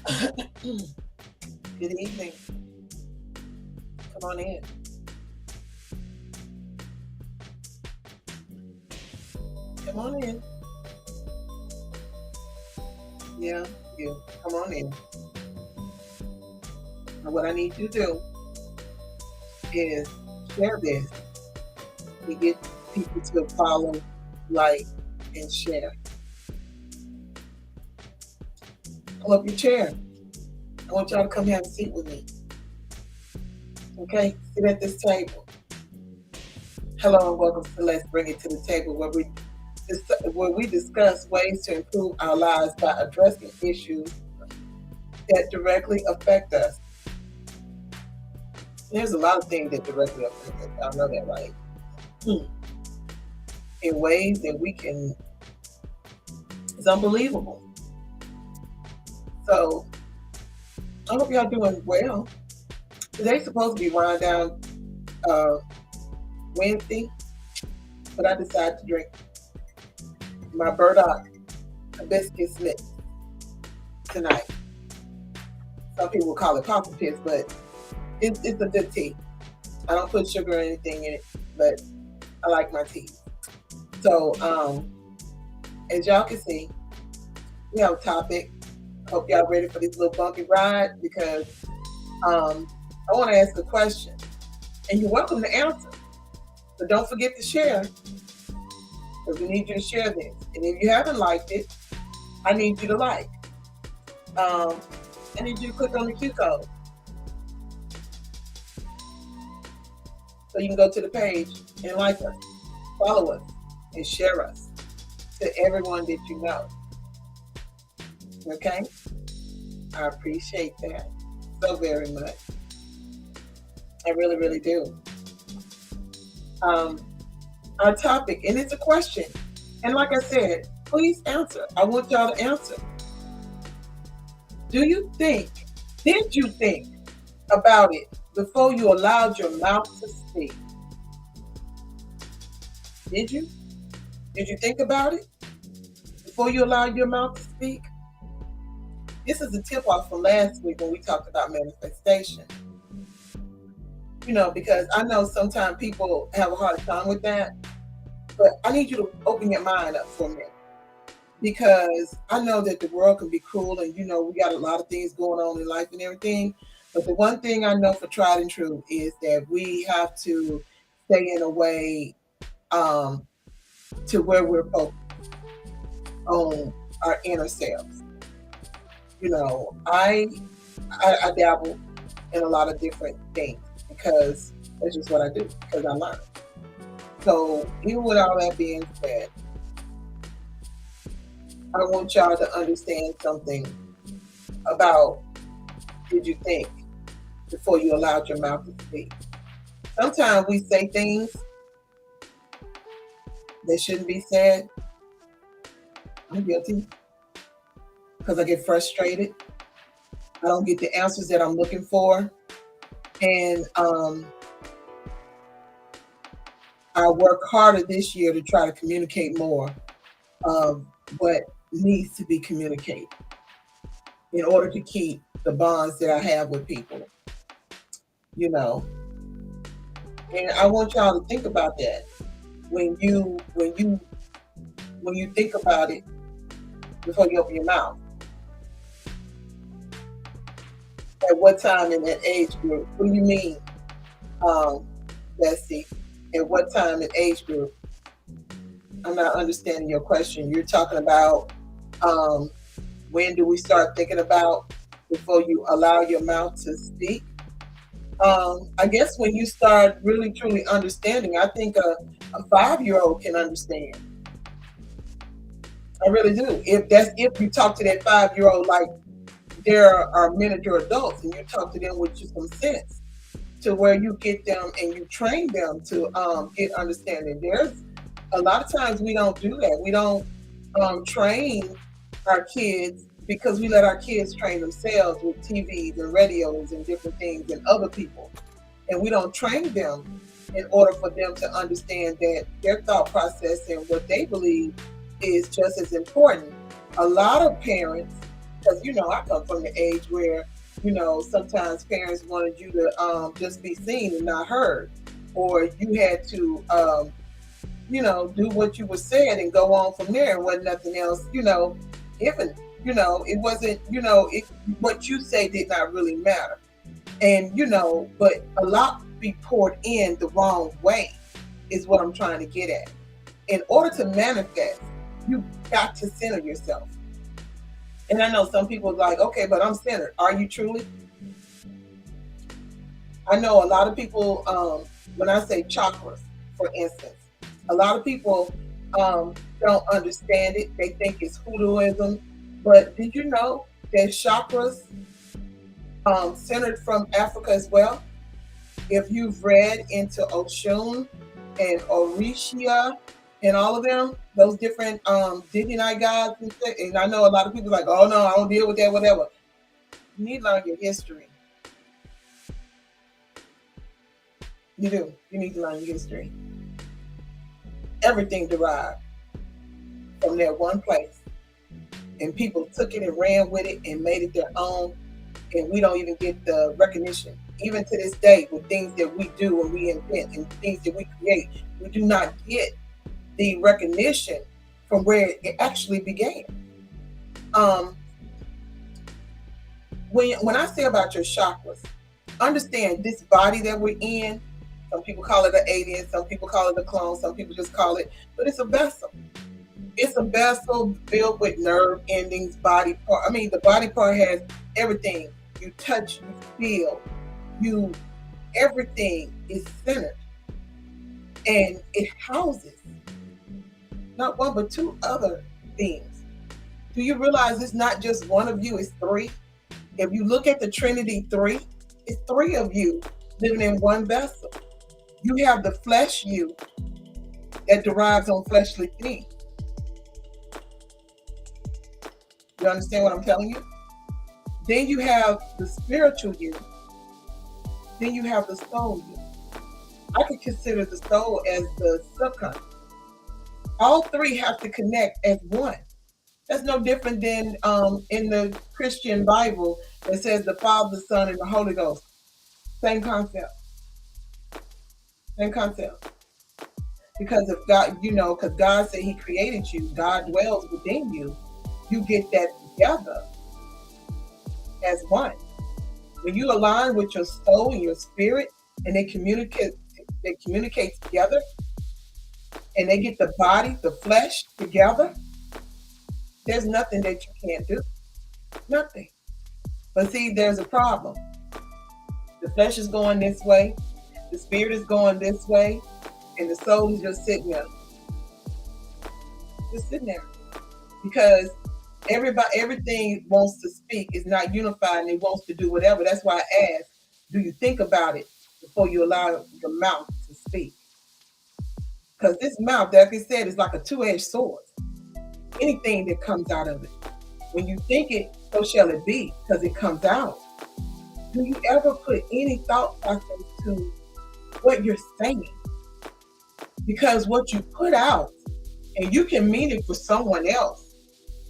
Good evening. Come on in. Come on in. Yeah, you. Come on in. And what I need you to do is share this to get people to follow, like, and share. Pull up your chair. I want y'all to come have a seat with me. Okay? Sit at this table. Hello and welcome to Let's Bring It to the Table, where we discuss ways to improve our lives by addressing issues that directly affect us. There's a lot of things that directly affect us. I know that, right? In ways that we can, it's unbelievable. So I hope y'all doing well. Today's supposed to be wind down Wednesday, but I decided to drink my burdock hibiscus mix tonight. Some people will call it papa piss, but it's a good tea. I don't put sugar or anything in it, but I like my tea. So, as y'all can see, we have a topic. Hope y'all ready for this little bumpy ride because I want to ask a question, and you're welcome to answer. But don't forget to share, because we need you to share this. And if you haven't liked it, I need you to like. I need you to click on the Q code so you can go to the page and like us, follow us, and share us to everyone that you know. Okay? I appreciate that so very much. I really, really do. Our topic, and it's a question. And like I said, please answer. I want y'all to answer. Did you think about it before you allowed your mouth to speak? Did you? Did you think about it before you allowed your mouth to speak? This is a tip off from last week when we talked about manifestation. Because I know sometimes people have a hard time with that, but I need you to open your mind up for a minute because I know that the world can be cruel and, we got a lot of things going on in life and everything. But the one thing I know for tried and true is that we have to stay in a way to where we're focused on our inner selves. I dabble in a lot of different things because that's just what I do because I learn. So even with all that being said, I want y'all to understand something about did you think before you allowed your mouth to speak. Sometimes we say things that shouldn't be said. I'm guilty because I get frustrated. I don't get the answers that I'm looking for. And I work harder this year to try to communicate more of what needs to be communicated in order to keep the bonds that I have with people. And I want y'all to think about that when you think about it before you open your mouth. At what time in that age group? What do you mean, Bessie? At what time in age group? I'm not understanding your question. You're talking about when do we start thinking about before you allow your mouth to speak? I guess when you start really truly understanding, I think a 5-year-old can understand. I really do. If you talk to that 5-year-old like there are miniature adults and you talk to them with some sense to where you get them and you train them to get understanding. There's a lot of times we don't do that. We don't train our kids because we let our kids train themselves with TVs and radios and different things and other people. And we don't train them in order for them to understand that their thought process and what they believe is just as important. A lot of parents because I come from the age where sometimes parents wanted you to just be seen and not heard, or you had to do what you were said and go on from there, and wasn't nothing else even it wasn't what you say did not really matter. And but a lot be poured in the wrong way is what I'm trying to get at. In order to manifest, you got to center yourself. And I know some people are like, okay, but I'm centered. Are you truly? I know a lot of people, when I say chakras, for instance, a lot of people don't understand it. They think it's hoodooism. But did you know that chakras centered from Africa as well? If you've read into Oshun and Orisha and all of them, those different divinity gods and I know a lot of people are like, oh no, I don't deal with that, whatever. You need to learn your history. You do. You need to learn your history. Everything derived from that one place. And people took it and ran with it and made it their own. And we don't even get the recognition. Even to this day, with things that we do and we invent and things that we create, we do not get the recognition from where it actually began. When I say about your chakras, understand this body that we're in. Some people call it an alien, some people call it a clone, some people just call it, but it's a vessel. It's a vessel filled with nerve endings, body part. I mean, the body part has everything. You touch, you feel, everything is centered. And it houses not one, but two other things. Do you realize it's not just one of you, it's three? If you look at the Trinity 3, it's three of you living in one vessel. You have the flesh you that derives on fleshly things. You understand what I'm telling you? Then you have the spiritual you. Then you have the soul you. I could consider the soul as the subconscious. All three have to connect as one. That's no different than in the Christian Bible that says the Father, the Son, and the Holy Ghost. Same concept. Same concept. Because if God, because God said He created you, God dwells within you, you get that together as one. When you align with your soul and your spirit and they communicate together and they get the body, the flesh together, there's nothing that you can't do. Nothing. But see, there's a problem. The flesh is going this way, the spirit is going this way, and the soul is just sitting there. Just sitting there. Because everything wants to speak, is not unified, and it wants to do whatever. That's why I asked, do you think about it before you allow your mouth to speak? Because this mouth, like I said, is like a two-edged sword. Anything that comes out of it, when you think it, so shall it be, because it comes out. Do you ever put any thought process to what you're saying? Because what you put out, and you can mean it for someone else,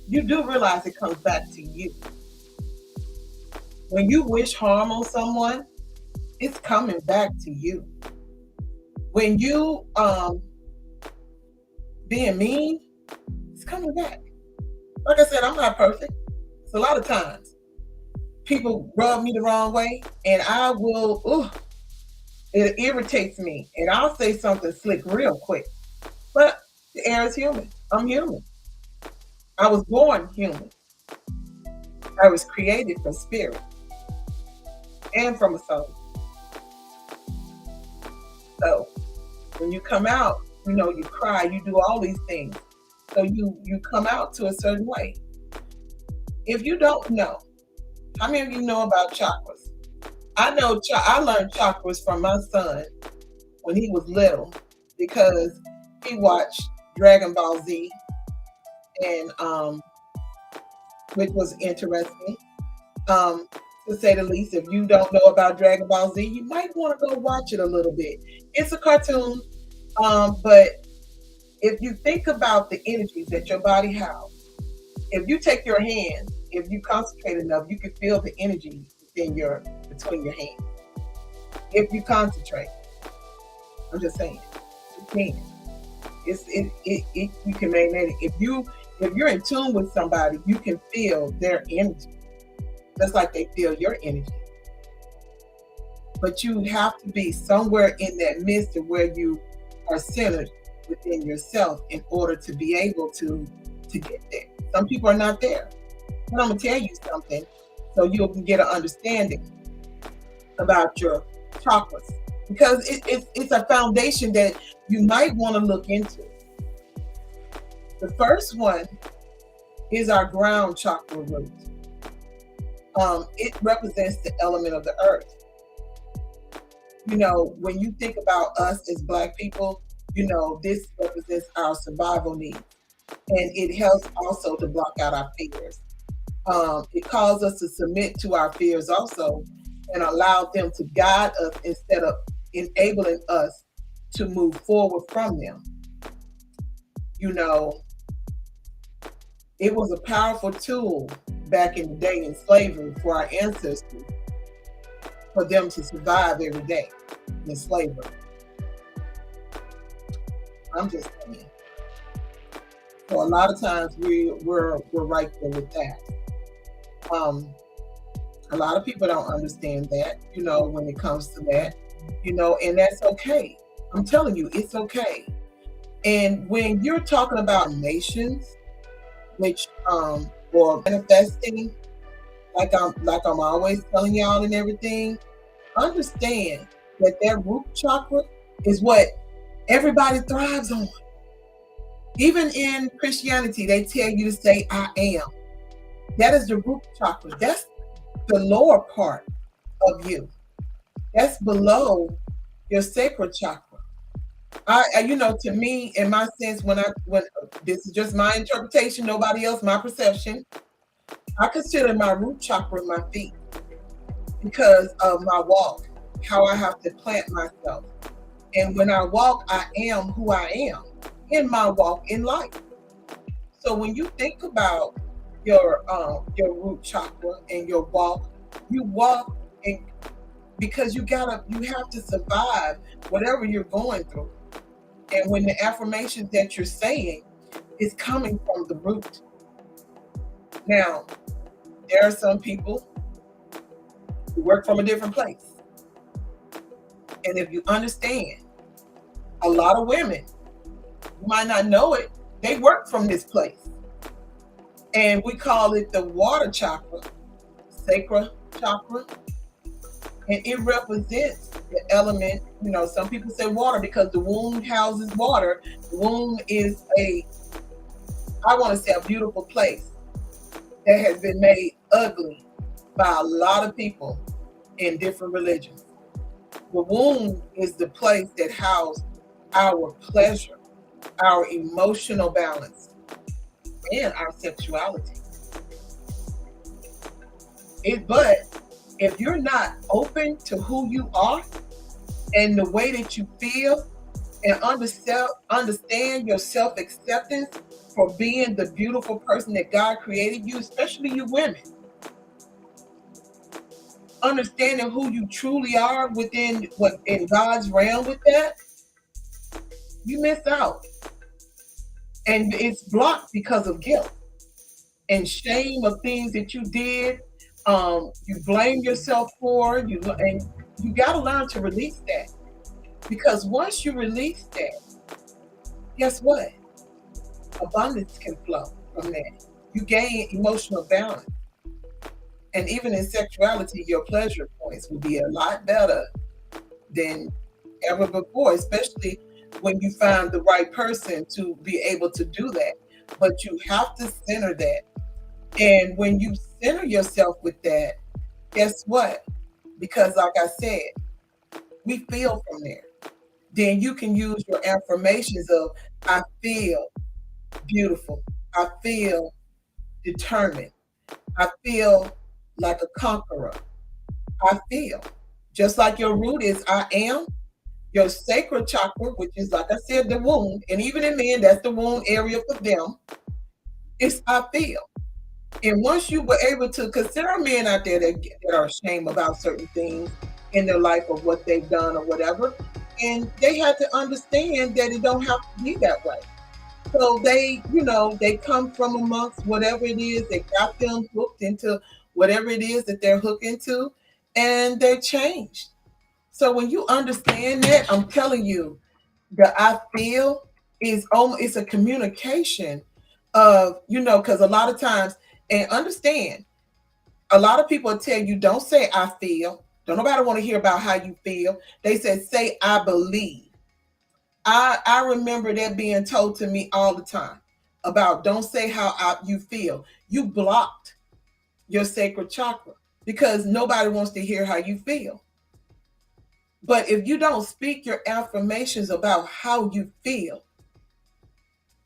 you do realize it comes back to you. When you wish harm on someone, it's coming back to you. When you being mean, it's coming back. Like I said, I'm not perfect. It's a lot of times people rub me the wrong way, and I will, it irritates me, and I'll say something slick real quick. But the air is human. I'm human. I was born human. I was created from spirit and from a soul. So when you come out, you cry, you do all these things. So you come out to a certain way. If you don't know, how many of you know about chakras? I know I learned chakras from my son when he was little because he watched Dragon Ball Z, and which was interesting. To say the least, if you don't know about Dragon Ball Z, you might want to go watch it a little bit. It's a cartoon, but if you think about the energies that your body houses, if you take your hand if you concentrate enough, you can feel the energy between your hands. If you concentrate, I'm just saying, you can. You can maintain it. If you're in tune with somebody, you can feel their energy, just like they feel your energy. But you have to be somewhere in that midst of where you are centered within yourself in order to be able to get there. Some people are not there. But I'm gonna tell you something so you can get an understanding about your chakras, because it's a foundation that you might want to look into. The first one is our ground chakra root. It represents the element of the earth. You know, when you think about us as Black people, you know, this represents our survival needs. And it helps also to block out our fears. It calls us to submit to our fears also and allow them to guide us instead of enabling us to move forward from them. You know, it was a powerful tool back in the day in slavery for our ancestors, for them to survive every day in slavery. I'm just saying. So a lot of times we're right there with that. A lot of people don't understand that, you know, when it comes to that, you know, and that's okay. I'm telling you, it's okay. And when you're talking about nations, which or manifesting, like I'm always telling y'all and everything, understand that their root chakra is what everybody thrives on. Even in Christianity, they tell you to say, I am. That is the root chakra. That's the lower part of you. That's below your sacral chakra. You know, to me, in my sense, when this is just my interpretation, nobody else, my perception, I consider my root chakra my feet because of my walk, how I have to plant myself. And when I walk, I am who I am in my walk in life. So when you think about your root chakra and your walk, you walk and because you have to survive whatever you're going through. And when the affirmations that you're saying is coming from the root. Now, there are some people who work from a different place. And if you understand, a lot of women, you might not know it, they work from this place. And we call it the water chakra, sacral chakra. And it represents the element, you know, some people say water because the womb houses water. The womb is I want to say a beautiful place that has been made ugly by a lot of people in different religions. The womb is the place that houses our pleasure, our emotional balance, and our sexuality. But if you're not open to who you are and the way that you feel and understand your self-acceptance for being the beautiful person that God created you, especially you women, understanding who you truly are within in God's realm with that, you miss out. And it's blocked because of guilt and shame of things that you did. You blame yourself for, and you got to learn to release that. Because once you release that, guess what? Abundance can flow from that. You gain emotional balance. And even in sexuality, your pleasure points will be a lot better than ever before, especially when you find the right person to be able to do that. But you have to center that. And when you center yourself with that, guess what? Because like I said, we feel from there. Then you can use your affirmations of, I feel beautiful. I feel determined. I feel like a conqueror. I feel. Just like your root is, I am. Your sacral chakra, which is, like I said, the womb. And even in men, that's the womb area for them. It's, I feel. And once you were able to, because there are men out there that are ashamed about certain things in their life of what they've done or whatever, and they had to understand that it don't have to be that way. So they, they come from amongst whatever it is that got them hooked into whatever it is that they're hooked into, and they're changed. So when you understand that, I'm telling you, the I feel is almost, it's a communication of, because a lot of times, and understand, a lot of people tell you, don't say I feel. Don't nobody want to hear about how you feel. They said, say I believe. I remember that being told to me all the time about don't say how you feel. You blocked your sacred chakra because nobody wants to hear how you feel. But if you don't speak your affirmations about how you feel,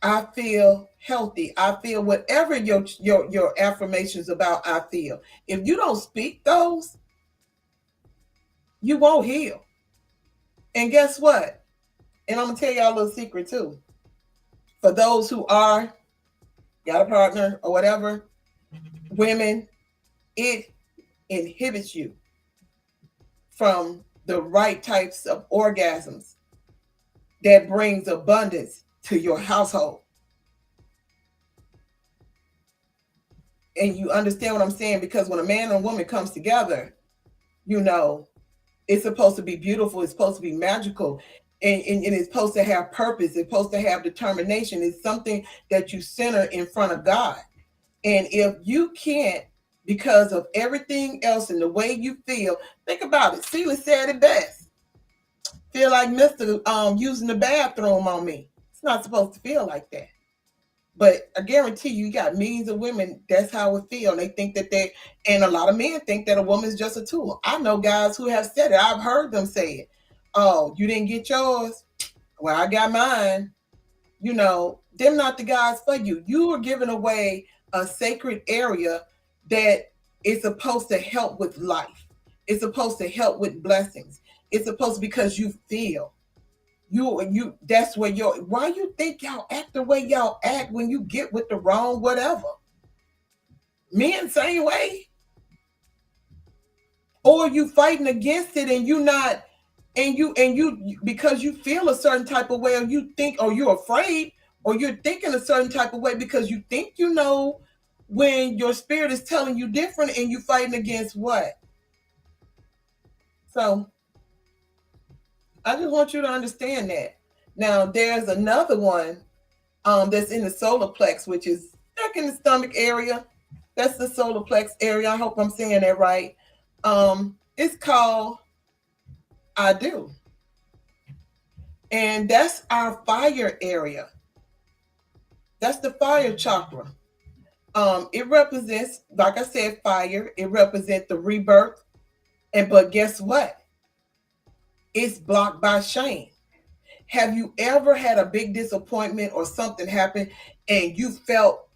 I feel healthy. I feel whatever your affirmations about I feel. If you don't speak those, you won't heal. And guess what? And I'm gonna tell y'all a little secret too. For those who are got a partner or whatever, women, it inhibits you from the right types of orgasms that brings abundance to your household. And you understand what I'm saying? Because when a man and a woman comes together, it's supposed to be beautiful. It's supposed to be magical. And it's supposed to have purpose. It's supposed to have determination. It's something that you center in front of God. And if you can't, because of everything else and the way you feel, think about it. Celia said it best. Feel like Mr. Using the bathroom on me. It's not supposed to feel like that. But I guarantee you got millions of women, that's how it feel. They think that and a lot of men think that a woman is just a tool. I know guys who have said it. I've heard them say it. Oh, you didn't get yours? Well, I got mine. Them not the guys for you. You are giving away a sacred area that is supposed to help with life. It's supposed to help with blessings. It's supposed to, because you feel. You that's where why you think y'all act the way y'all act when you get with the wrong whatever. Men same way. Or you fighting against it and you not and you because you feel a certain type of way, or you think, or you're afraid, or you're thinking a certain type of way because you think when your spirit is telling you different, and you fighting against what. So I just want you to understand that. Now there's another one that's in the solar plex, which is back in the stomach area. That's the solar plex area. I hope I'm saying that right. It's called I do. And that's our fire area. That's the fire chakra. It represents, like I said, fire. It represents the rebirth. But guess what? It's blocked by shame. Have you ever had a big disappointment or something happen and you felt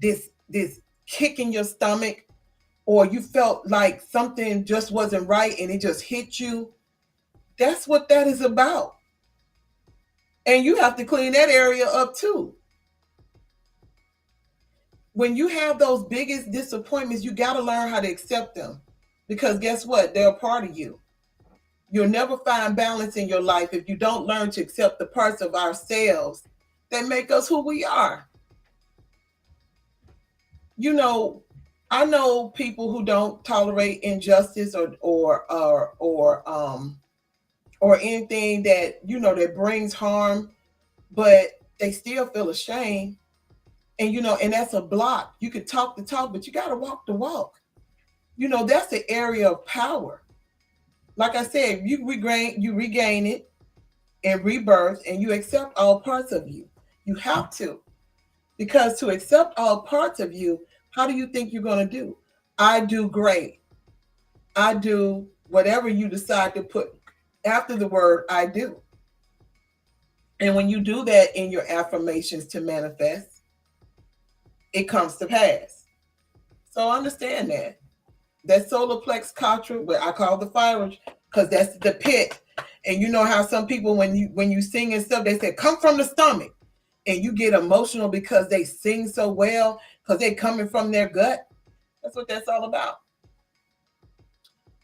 this kick in your stomach, or you felt like something just wasn't right and it just hit you? That's what that is about. And you have to clean that area up too. When you have those biggest disappointments, you got to learn how to accept them, because guess what? They're a part of you. You'll never find balance in your life if you don't learn to accept the parts of ourselves that make us who we are. I know people who don't tolerate injustice or anything that that brings harm, but they still feel ashamed. And that's a block. You could talk the talk, but you got to walk the walk. That's the area of power. Like I said, you regain it and rebirth, and you accept all parts of you. You have to, because to accept all parts of you, how do you think you're going to do? I do great. I do whatever you decide to put after the word I do. And when you do that in your affirmations to manifest, it comes to pass. So understand that solar plex chakra, what I call the fire, because that's the pit. And you know how some people, when you sing and stuff, they say come from the stomach, and you get emotional because they sing so well. because they're coming from their gut. That's what that's all about.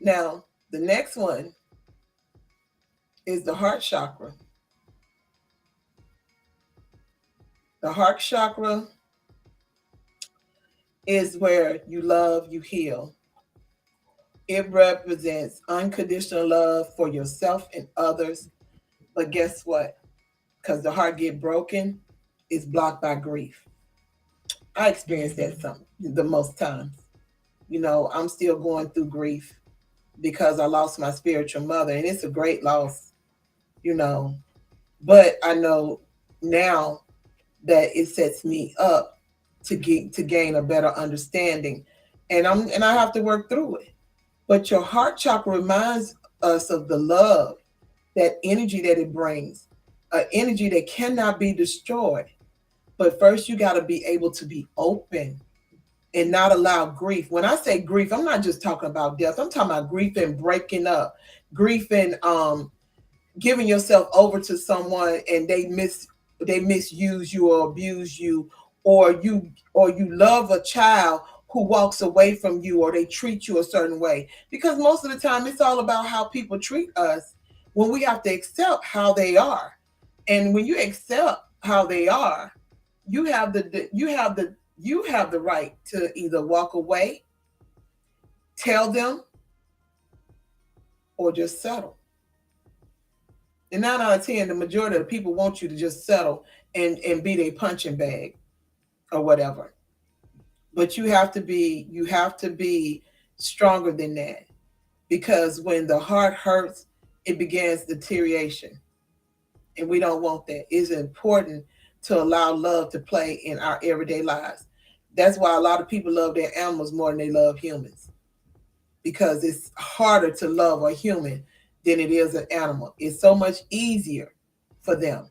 Now, the next one is the heart chakra. The heart chakra is where you love, you heal. It represents unconditional love for yourself and others. But guess what? Because the heart get broken, it's blocked by grief. I experienced that the most times. I'm still going through grief because I lost my spiritual mother, and it's a great loss, you know. But I know now that it sets me up to gain a better understanding, and I have to work through it. But your heart chakra reminds us of the love, that energy that it brings, an energy that cannot be destroyed. But first, you got to be able to be open and not allow grief. When I say grief, I'm not just talking about death. I'm talking about grief and breaking up, grief and giving yourself over to someone and they misuse you or abuse you, or you love a child who walks away from you, or they treat you a certain way. Because most of the time it's all about how people treat us, when we have to accept how they are. And when you accept how they are, you have the right to either walk away, tell them, or just settle. And 9 out of 10, the majority of the people want you to just settle and be their punching bag or whatever. But you have to be stronger than that, because when the heart hurts, it begins deterioration, and we don't want that. It's important to allow love to play in our everyday lives. That's why a lot of people love their animals more than they love humans, because it's harder to love a human than it is an animal. It's so much easier for them.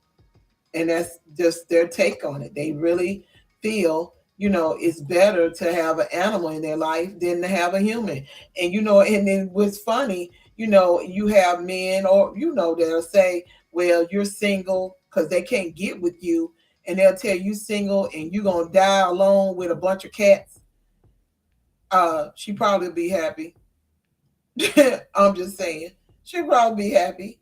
And that's just their take on it. They really feel, it's better to have an animal in their life than to have a human. And then what's funny, you have men, or, they'll say, well, you're single because they can't get with you. And they'll tell you single and you're going to die alone with a bunch of cats. She probably be happy. I'm just saying. She'll probably be happy.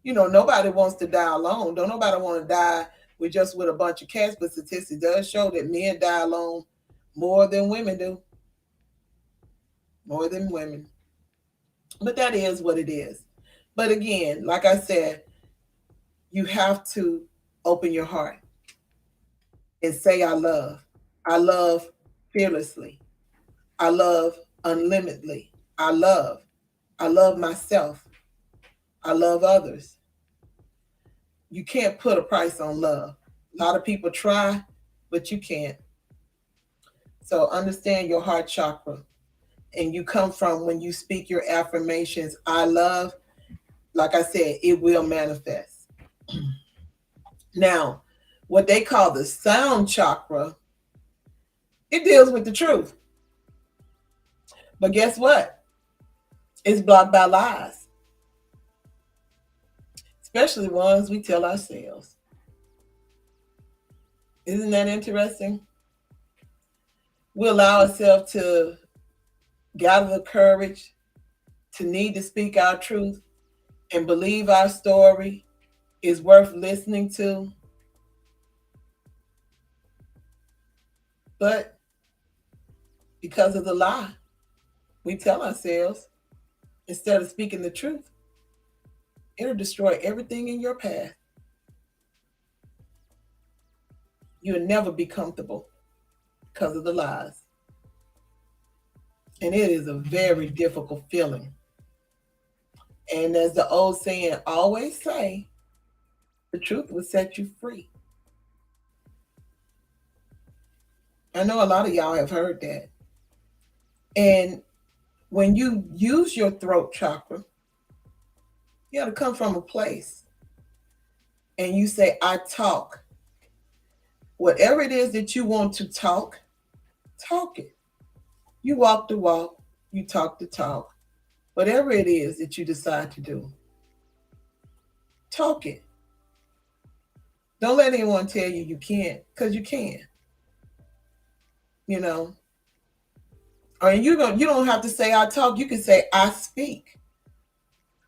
Nobody wants to die alone. Don't nobody want to die with a bunch of cats, but statistics does show that men die alone more than women do. More than women. But that is what it is. But again, like I said, you have to open your heart and say, I love. I love fearlessly. I love unlimitedly. I love. I love myself. I love others. You can't put a price on love. A lot of people try, but you can't. So understand your heart chakra. And you come from, when you speak your affirmations, I love, like I said, it will manifest. Now, what they call the sound chakra, it deals with the truth. But guess what? It's blocked by lies, especially ones we tell ourselves. Isn't that interesting? We allow ourselves to gather the courage to need to speak our truth and believe our story is worth listening to. But because of the lie we tell ourselves, instead of speaking the truth, it'll destroy everything in your path. You'll never be comfortable because of the lies. And it is a very difficult feeling. And as the old saying always say, the truth will set you free. I know a lot of y'all have heard that. And when you use your throat chakra, you got to come from a place and you say, I talk. Whatever it is that you want to talk it. You walk the walk, you talk the talk. Whatever it is that you decide to do, talk it. Don't let anyone tell you you can't, because you can. you know. Or you don't have to say I talk. You can say I speak.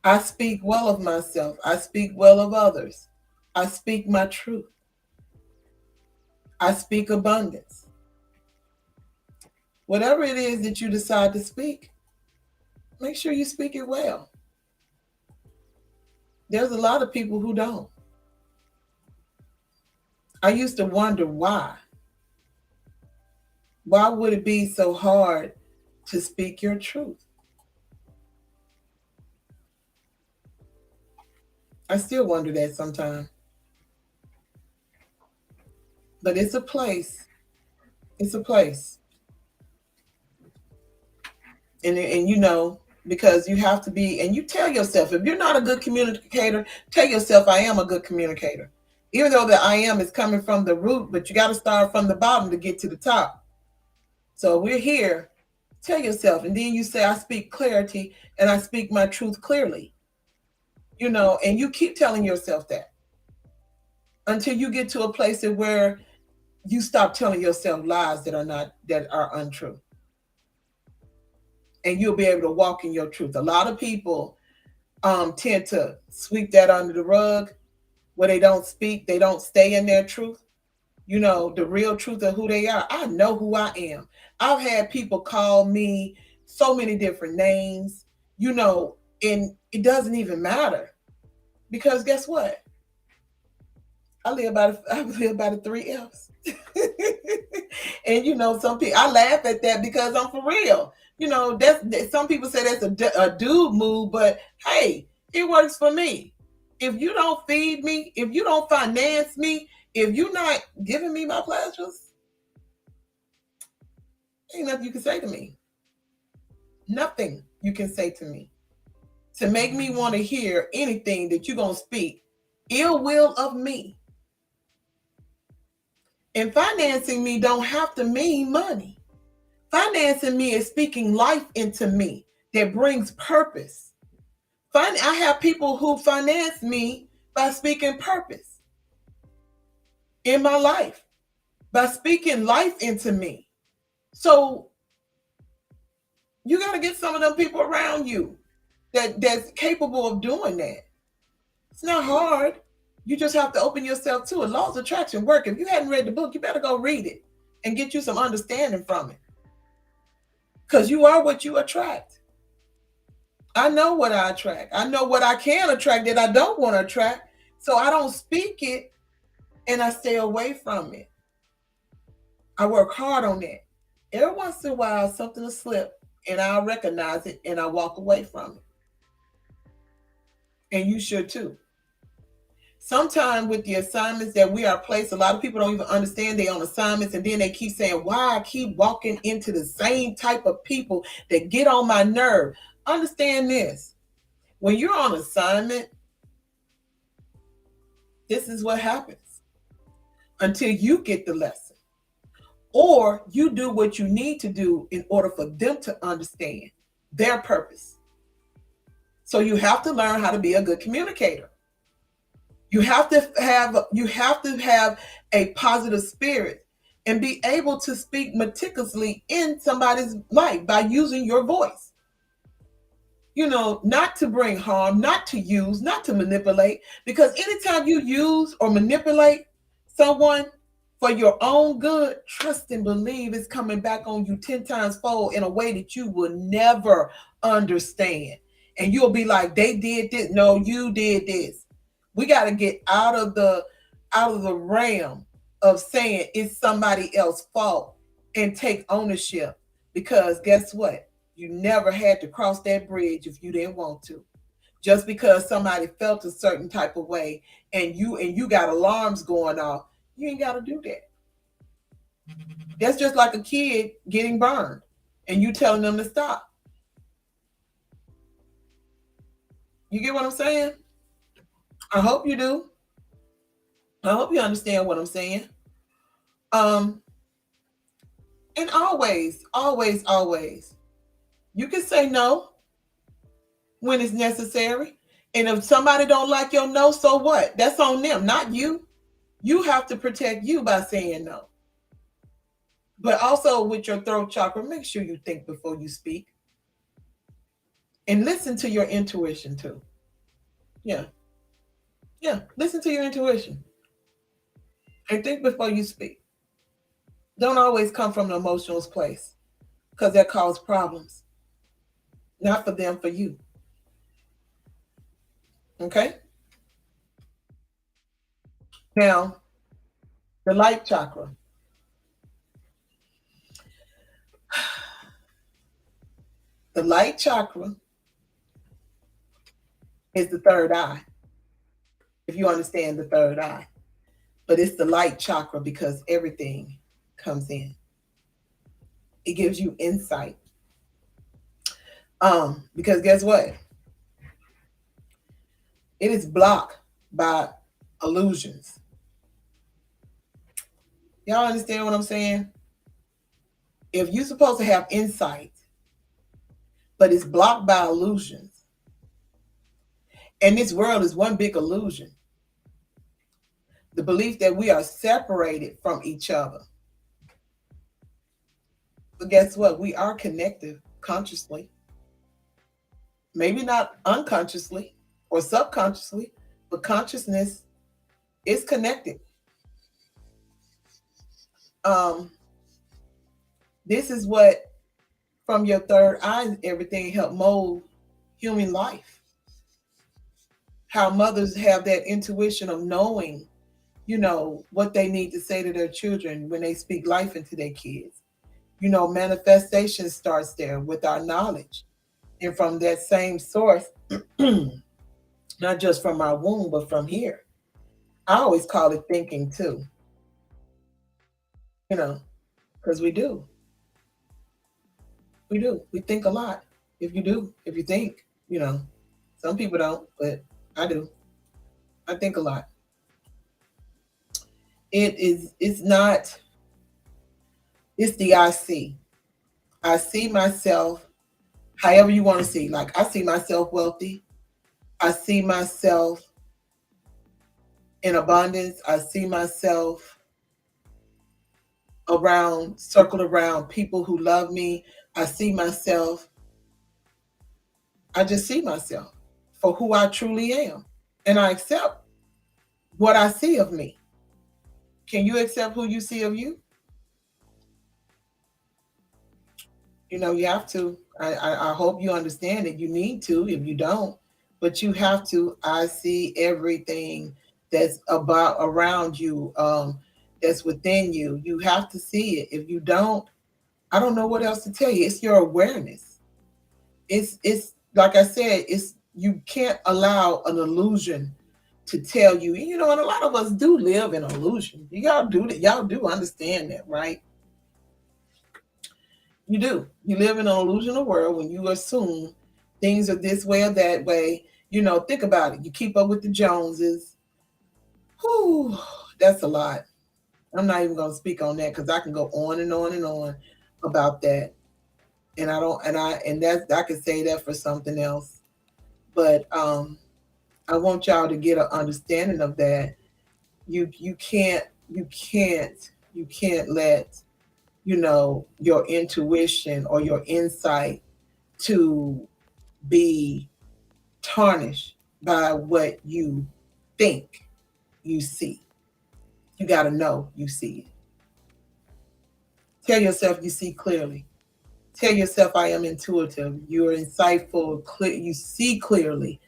I speak well of myself. I speak well of others. I speak my truth. I speak abundance. Whatever it is that you decide to speak, make sure you speak it well. There's a lot of people who don't. I used to wonder why. Why would it be so hard to speak your truth? I still wonder that sometimes. But it's a place. It's a place. And you know, because you have to be, and you tell yourself, if you're not a good communicator, tell yourself, I am a good communicator. Even though the I am is coming from the root, but you got to start from the bottom to get to the top. So we're here. Tell yourself, and then you say, I speak clarity and I speak my truth clearly. You know, and you keep telling yourself that until you get to a place where you stop telling yourself lies that are untrue. And you'll be able to walk in your truth. A lot of people tend to sweep that under the rug where they don't speak, they don't stay in their truth. You know, the real truth of who they are. I know who I am. I've had people call me so many different names, you know, and it doesn't even matter. Because guess what? I live by the 3 F's. And you know, some people, I laugh at that because I'm for real. You know, that's some people say that's a dude move, but hey, it works for me. If you don't feed me, if you don't finance me, if you're not giving me my pleasures, ain't nothing you can say to me. Nothing you can say to me to make me want to hear anything that you're going to speak ill will of me. And financing me don't have to mean money. Financing me is speaking life into me that brings purpose. I have people who finance me by speaking purpose in my life, by speaking life into me. So you got to get some of them people around you that's capable of doing that. It's not hard. You just have to open yourself to it. Laws of attraction work. If you hadn't read the book, you better go read it and get you some understanding from it. Because you are what you attract. I know what I attract. I know what I can attract that I don't want to attract. So I don't speak it and I stay away from it. I work hard on that. Every once in a while, something will slip and I'll recognize it and I walk away from it. And you should too. Sometimes with the assignments that we are placed, a lot of people don't even understand they're on assignments, and then they keep saying, why I keep walking into the same type of people that get on my nerve. Understand this. When you're on assignment, this is what happens until you get the lesson. Or you do what you need to do in order for them to understand their purpose. So you have to learn how to be a good communicator. You have to have a positive spirit and be able to speak meticulously in somebody's life by using your voice. You know, not to bring harm, not to use, not to manipulate, because anytime you use or manipulate someone for your own good, trust and believe it's coming back on you 10 times fold in a way that you will never understand. And you'll be like, they did this. No, you did this. We got to get out of the realm of saying it's somebody else's fault and take ownership, because guess what? You never had to cross that bridge if you didn't want to. Just because somebody felt a certain type of way and you got alarms going off, you ain't got to do that. That's just like a kid getting burned and you telling them to stop. You get what I'm saying? I hope you do. I hope you understand what I'm saying. And always, you can say no when it's necessary. And if somebody don't like your no, so what? That's on them, not you. You have to protect you by saying no. But also with your throat chakra, make sure you think before you speak and listen to your intuition too. Yeah. Yeah. Listen to your intuition and think before you speak. Don't always come from an emotional place because that causes problems. Not for them, for you. Okay? Now, the light chakra. The light chakra is the third eye, if you understand the third eye. But it's the light chakra because everything comes in. It gives you insight. Because guess what? It is blocked by illusions. Y'all understand what I'm saying? If you're supposed to have insight, but it's blocked by illusions, and this world is one big illusion, the belief that we are separated from each other. But guess what? We are connected consciously. Maybe not unconsciously or subconsciously, but consciousness is connected. This is what, from your third eye, everything help mold human life. How mothers have that intuition of knowing, what they need to say to their children when they speak life into their kids. Manifestation starts there with our knowledge. And from that same source, not just from our womb, but from here. I always call it thinking too, because we do. We do. We think a lot. If you think, some people don't, but I do. I think a lot. It's not, it's the I see. I see myself however you want to see. Like I see myself wealthy. I see myself in abundance. I see myself circled around people who love me. I see myself. I just see myself for who I truly am. And I accept what I see of me. Can you accept who you see of you? You have to. I hope you understand it. You need to if you don't. But you have to. I see everything that's around you, that's within you. You have to see it. If you don't, I don't know what else to tell you. It's your awareness. It's like I said, you can't allow an illusion to tell you, and a lot of us do live in illusion. Y'all do that. Y'all do understand that, right? You do. You live in an illusional world when you assume things are this way or that way. Think about it. You keep up with the Joneses. Whew, that's a lot. I'm not even going to speak on that because I can go on and on and on about that. And I could say that for something else. But I want y'all to get an understanding of that. You can't let your intuition or your insight to be tarnished by what you think you see. You got to know you see it. Tell yourself you see clearly. Tell yourself I am intuitive. You're insightful. You see clearly.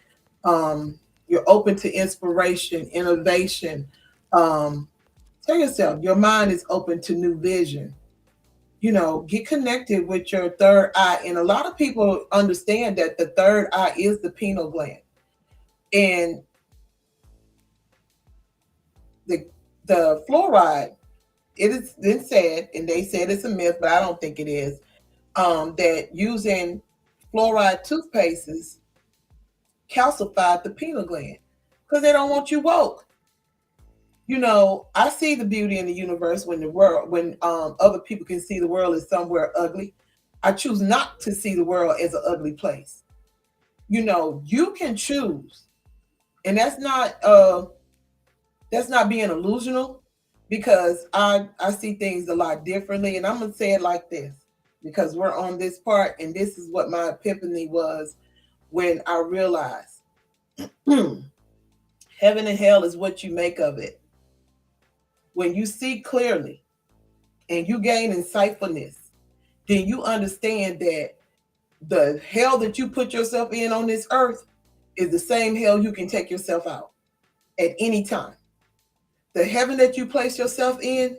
You're open to inspiration, innovation. Tell yourself your mind is open to new vision. Get connected with your third eye. And a lot of people understand that the third eye is the pineal gland. And the fluoride, it has been said, and they said it's a myth, but I don't think it is, that using fluoride toothpastes calcified the pineal gland because they don't want you woke. I see the beauty in the universe when other people can see the world as somewhere ugly. I choose not to see the world as an ugly place. You can choose, and that's not being illusional, because I see things a lot differently, and I'm gonna say it like this because we're on this part, and this is what my epiphany was when I realized heaven and hell is what you make of it. When you see clearly and you gain insightfulness, then you understand that the hell that you put yourself in on this earth is the same hell you can take yourself out at any time. The heaven that you place yourself in,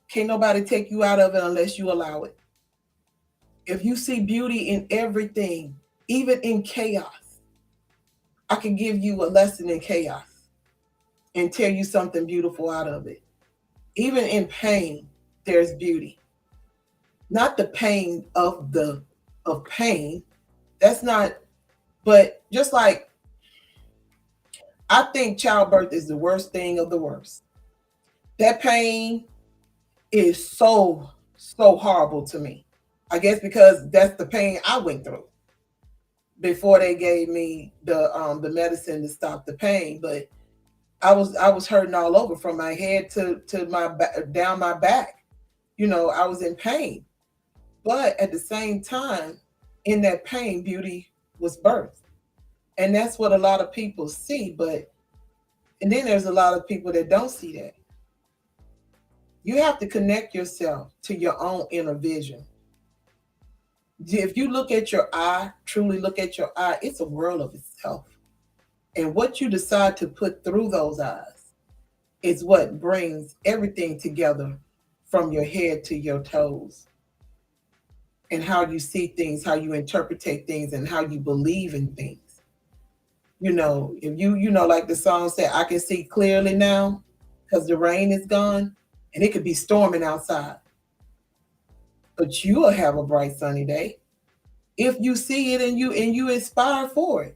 can't nobody take you out of it unless you allow it. If you see beauty in everything, even in chaos, I can give you a lesson in chaos and tell you something beautiful out of it. Even in pain, there's beauty. Not the pain of pain. That's not, but just like I think childbirth is the worst thing of the worst. That pain is so horrible to me. I guess because that's the pain I went through before they gave me the medicine to stop the pain. But I was hurting all over from my head to my down my back. I was in pain. But at the same time, in that pain, beauty was birthed. And that's what a lot of people see. And then there's a lot of people that don't see that. You have to connect yourself to your own inner vision. If you look at your eye, truly look at your eye, it's a world of itself. And what you decide to put through those eyes is what brings everything together from your head to your toes. And how you see things, how you interpret things, and how you believe in things. If like the song said, I can see clearly now because the rain is gone and it could be storming outside. But you'll have a bright sunny day if you see it and you inspire for it.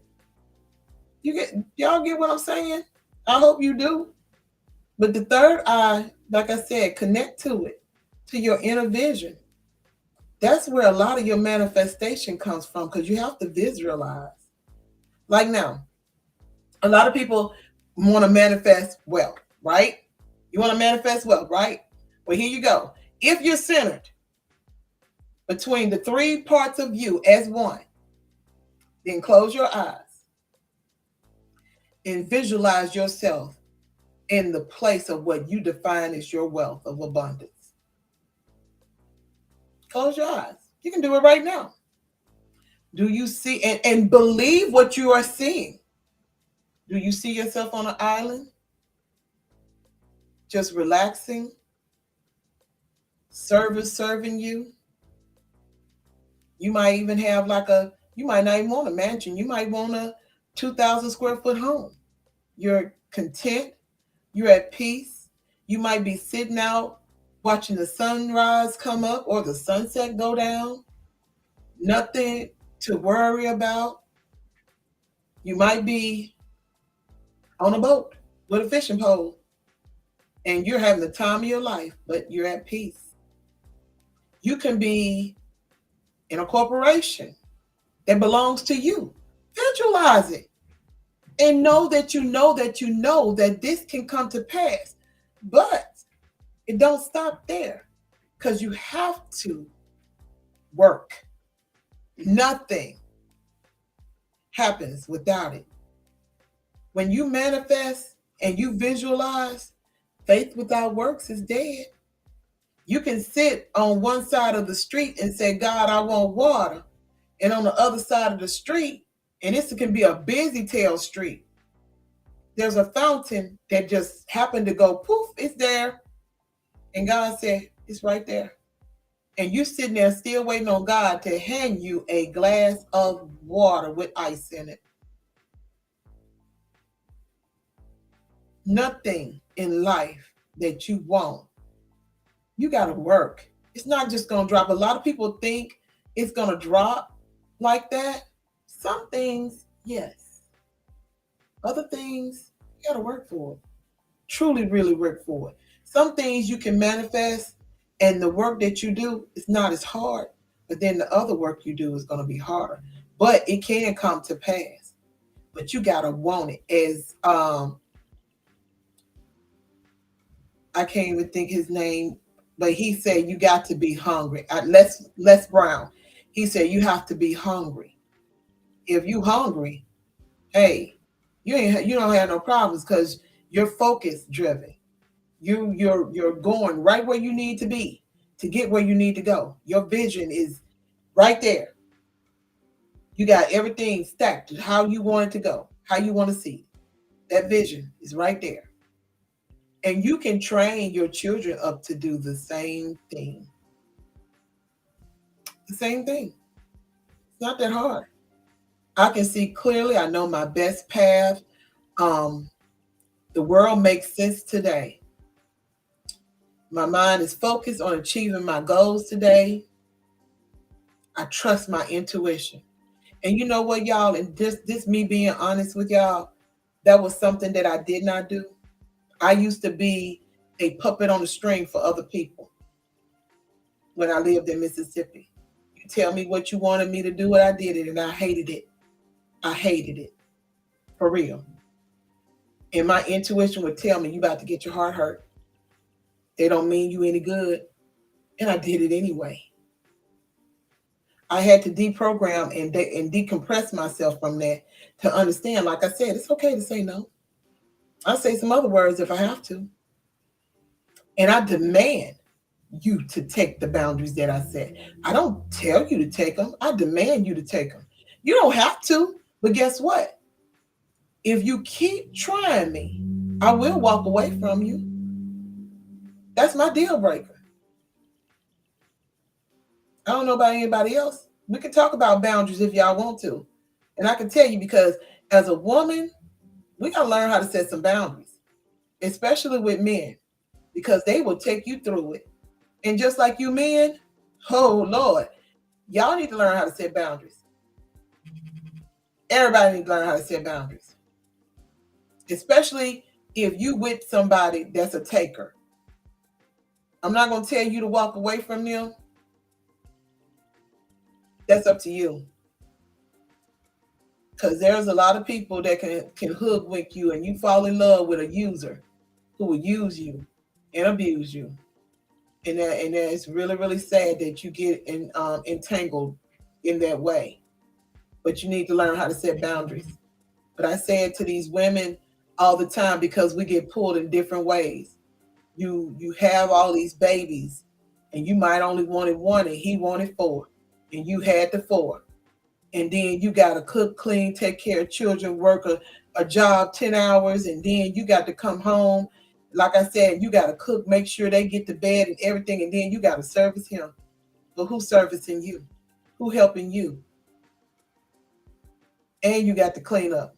Y'all get what I'm saying? I hope you do. But the third eye, like I said, connect to it, to your inner vision. That's where a lot of your manifestation comes from, because you have to visualize. Like now, a lot of people want to manifest wealth, right? You want to manifest wealth, right? Well, here you go. If you're centered between the three parts of you as one, then close your eyes and visualize yourself in the place of what you define as your wealth of abundance. Close your eyes. You can do it right now. Do you see and believe what you are seeing? Do you see yourself on an island? Just relaxing? Service serving you? You might even have you might not even want a mansion. You might want a 2,000 square foot home. You're content. You're at peace. You might be sitting out watching the sunrise come up or the sunset go down. Nothing to worry about. You might be on a boat with a fishing pole and you're having the time of your life, but you're at peace. You can be in a corporation that belongs to you. Visualize it and know that you know that this can come to pass. But it don't stop there, because you have to work. Nothing happens without it. When you manifest and you visualize, faith without works is dead. You can sit on one side of the street and say, God, I want water. And on the other side of the street, and this can be a busy tail street, there's a fountain that just happened to go poof, it's there. And God said, it's right there. And you sitting there still waiting on God to hand you a glass of water with ice in it. Nothing in life that you want, you got to work. It's not just going to drop. A lot of people think it's going to drop like that. Some things, yes. Other things, you got to work for it. Truly, really work for it. Some things you can manifest, and the work that you do is not as hard, but then the other work you do is going to be harder. But it can come to pass. But you got to want it. As I can't even think his name, but he said you got to be hungry. Les Brown. He said you have to be hungry. If you hungry, hey, you don't have no problems because you're focus driven. You're going right where you need to be to get where you need to go. Your vision is right there. You got everything stacked how you want it to go, how you want to see it. That vision is right there. And you can train your children up to do the same thing. The same thing. It's not that hard. I can see clearly. I know my best path. Um, the world makes sense today. My mind is focused on achieving my goals today. I trust my intuition. And you know what, y'all? And this me being honest with y'all, that was something that I did not do. I used to be a puppet on a string for other people when I lived in Mississippi. You tell me what you wanted me to do, and I did it, and I hated it. I hated it. For real. And my intuition would tell me, you about to get your heart hurt. They don't mean you any good. And I did it anyway. I had to deprogram and decompress myself from that to understand, like I said, it's okay to say no. I'll say some other words if I have to. And I demand you to take the boundaries that I set. I don't tell you to take them. I demand you to take them. You don't have to, but guess what? If you keep trying me, I will walk away from you. That's my deal breaker. I don't know about anybody else. We can talk about boundaries if y'all want to. And I can tell you because as a woman, we got to learn how to set some boundaries, especially with men, because they will take you through it. And just like you men, oh Lord, y'all need to learn how to set boundaries. Everybody needs to learn how to set boundaries, especially if you with somebody that's a taker. I'm not going to tell you to walk away from them. That's up to you. Because there's a lot of people that can hoodwink you and you fall in love with a user who will use you and abuse you. And it's really, really sad that you get entangled in that way. But you need to learn how to set boundaries. But I say it to these women all the time because we get pulled in different ways. You have all these babies and you might only wanted one and he wanted four. And you had the four. And then you got to cook, clean, take care of children, work a job 10 hours. And then you got to come home. Like I said, you got to cook, make sure they get to bed and everything. And then you got to service him. But who's servicing you? Who helping you? And you got to clean up.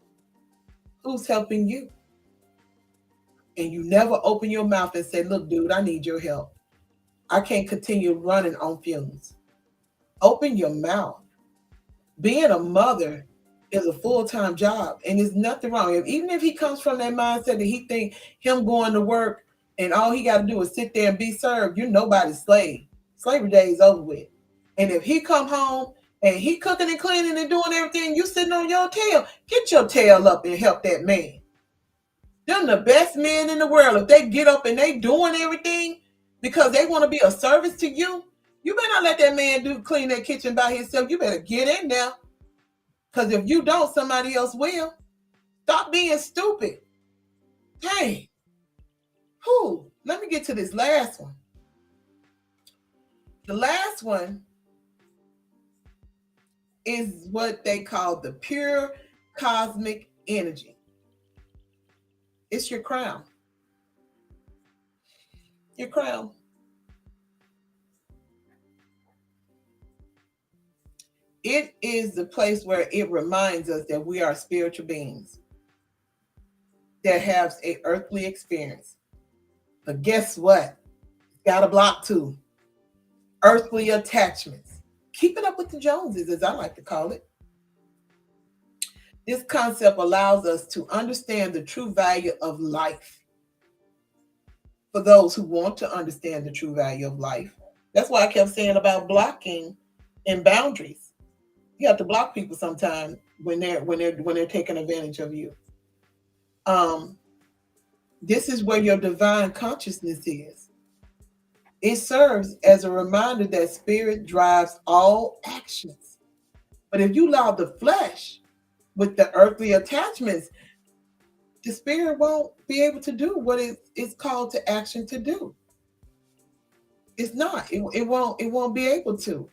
Who's helping you? And you never open your mouth and say, look, dude, I need your help. I can't continue running on fumes. Open your mouth. Being a mother is a full-time job, and there's nothing wrong. Even if he comes from that mindset that he think him going to work and all he got to do is sit there and be served, you're nobody's slave. Slavery day is over with. And if he come home and he cooking and cleaning and doing everything, you sitting on your tail, get your tail up and help that man. Them the best men in the world. If they get up and they doing everything because they want to be a service to you, you better not let that man clean that kitchen by himself. You better get in there. Because if you don't, somebody else will. Stop being stupid. Dang. Whew. Let me get to this last one. The last one is what they call the pure cosmic energy. It's your crown. Your crown. It is the place where it reminds us that we are spiritual beings that have an earthly experience. But guess what? It's got a block too. Earthly attachments. Keeping up with the Joneses, as I like to call it. This concept allows us to understand the true value of life. For those who want to understand the true value of life. That's why I kept saying about blocking and boundaries. You have to block people sometimes when they're taking advantage of you. This is where your divine consciousness is. It serves as a reminder that spirit drives all actions. But if you allow the flesh with the earthly attachments, the spirit won't be able to do what it's called to action to do. It's not. It won't be able to.